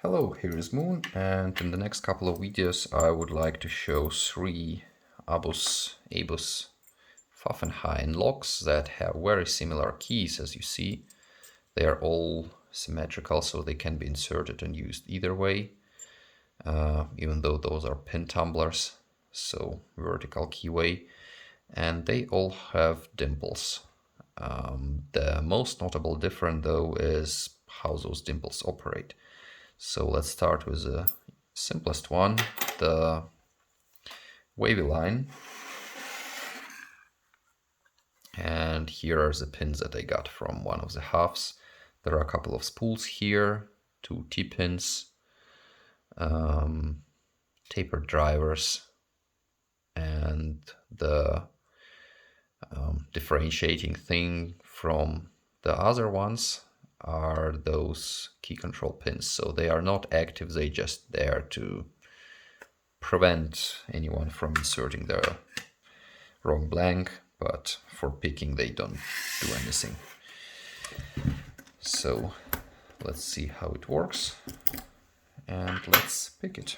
Hello, here is Moon, and in the next couple of videos I would like to show three ABUS Pfaffenhain locks that have very similar keys. As you see, they are all symmetrical, so they can be inserted and used either way, even though those are pin tumblers, so vertical keyway, and they all have dimples. The most notable difference though is how those dimples operate. So let's start with the simplest one, the WavyLine. And here are the pins that I got from one of the halves. There are a couple of spools here, two T-pins, tapered drivers, and the differentiating thing from the other ones are those key control pins. So they are not active, they just there to prevent anyone from inserting the wrong blank, but for picking they don't do anything. So let's see how it works and let's pick it.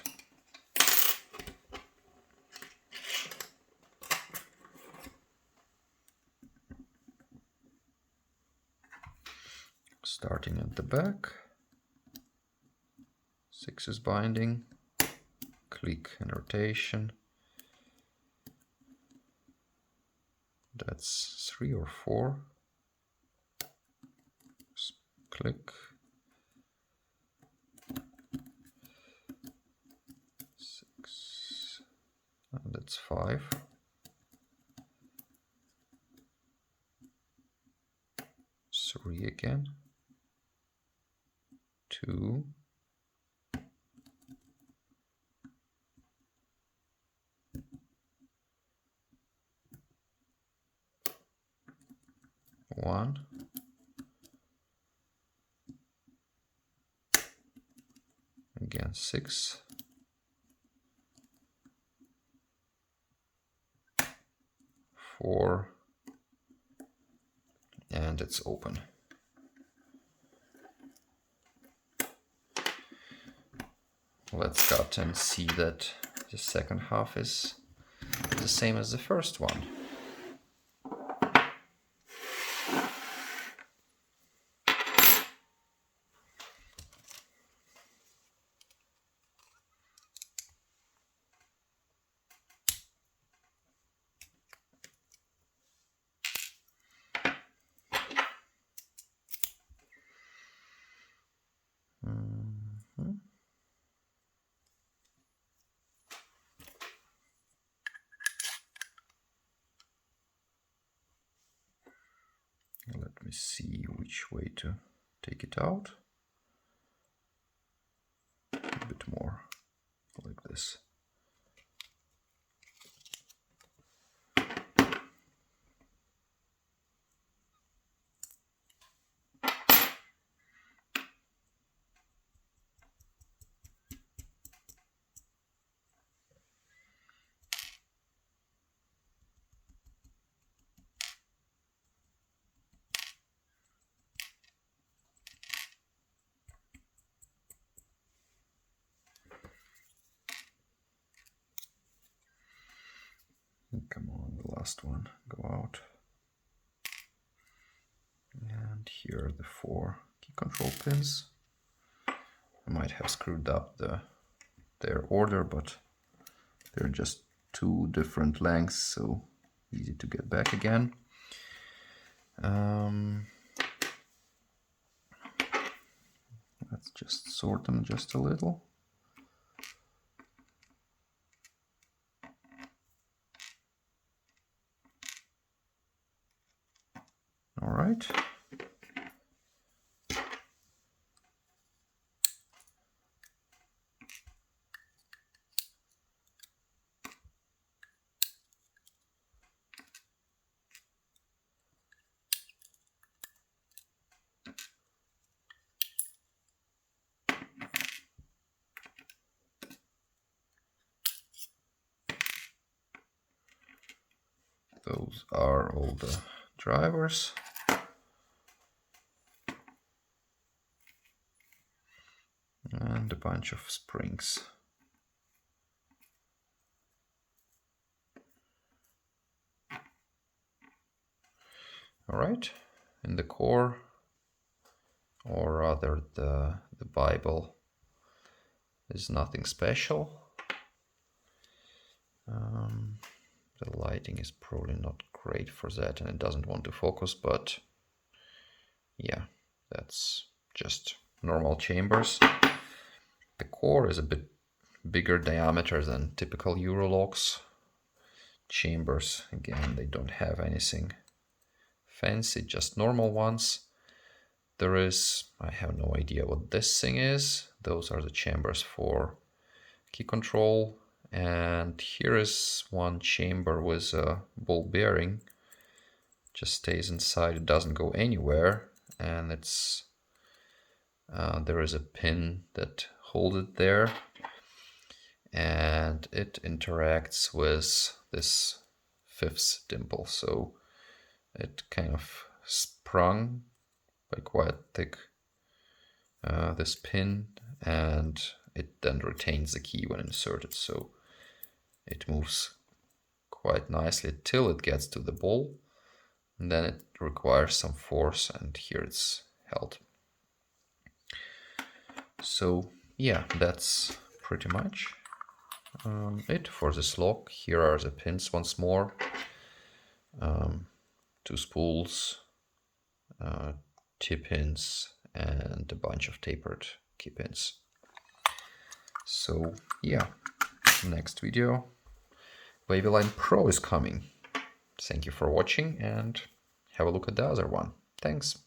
Starting at the back, 6 is binding, click and rotation. That's 3 or 4. Just click. 6. And that's 5. 3 again. 2. 1. Again 6. 4. And it's open. Let's cut and see that the second half is the same as the first one. Let me see which way to take it out. A bit more like this. Come on, the last one, go out. And here are the 4 key control pins. I might have screwed up their order, but they're just 2 different lengths, so easy to get back again. Let's just sort them just a little. All right. Those are all the drivers. and a bunch of springs. All right, in the core, or rather the Bible, is nothing special. The lighting is probably not great for that, and it doesn't want to focus, but yeah, that's just normal chambers. The core is a bit bigger diameter than typical Euro locks. Chambers, again, they don't have anything fancy, just normal ones. There is, I have no idea what this thing is. Those are the chambers for key control. And here is one chamber with a ball bearing. Just stays inside, it doesn't go anywhere. And it's there is a pin that holds it there. And it interacts with this fifth dimple. So it kind of sprung by quite thick this pin, and it then retains the key when inserted. So it moves quite nicely till it gets to the ball, and then it requires some force, and here it's held. So yeah, that's pretty much it for this lock. Here are the pins once more. 2 spools, T-pins, and a bunch of tapered key pins. So yeah, next video, WavyLine Pro is coming. Thank you for watching, and have a look at the other one. Thanks.